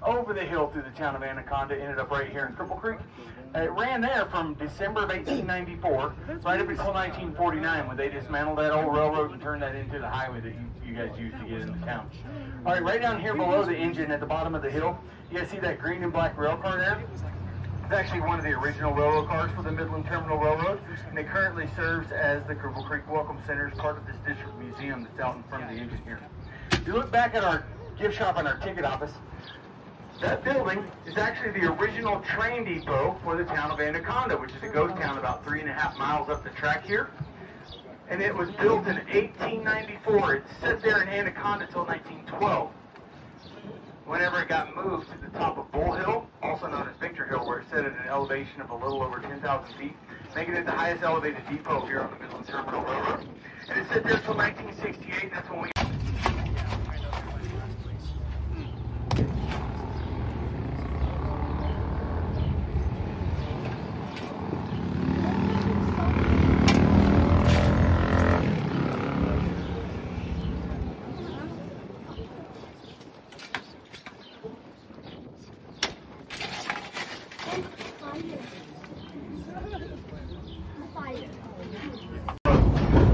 over the hill through the town of Anaconda, ended up right here in Cripple Creek. It ran there from December of 1894 right up until 1949 when they dismantled that old railroad and turned that into the highway that you guys used to get into town. All right, right down here below the engine at the bottom of the hill, you guys see that green and black rail car there? It's actually one of the original railroad cars for the Midland Terminal Railroad, and it currently serves as the Cripple Creek Welcome Center as part of this district museum that's out in front of the engine here. If you look back at our gift shop and our ticket office, that building is actually the original train depot for the town of Anaconda, which is a ghost town about 3.5 miles up the track here. And it was built in 1894. It sat there in Anaconda until 1912. Whenever it got moved to the top of Bull Hill, also known as Victor Hill, where it sat at an elevation of a little over 10,000 feet, making it the highest elevated depot here on the Midland Terminal Railroad. And it sat there until 1968, and that's when we...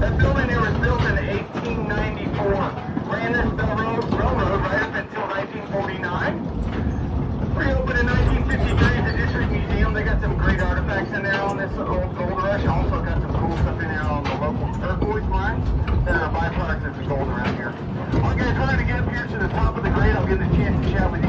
That building here was built in 1894. Ran this railroad right up until 1949. Reopened in 1953 as a district museum. They got some great artifacts in there on this old gold rush. Also got some cool stuff in there on the local turquoise mines that are byproducts of the gold around here. I'll get trying to get up here to the top of the grade. I'll get a chance to chat with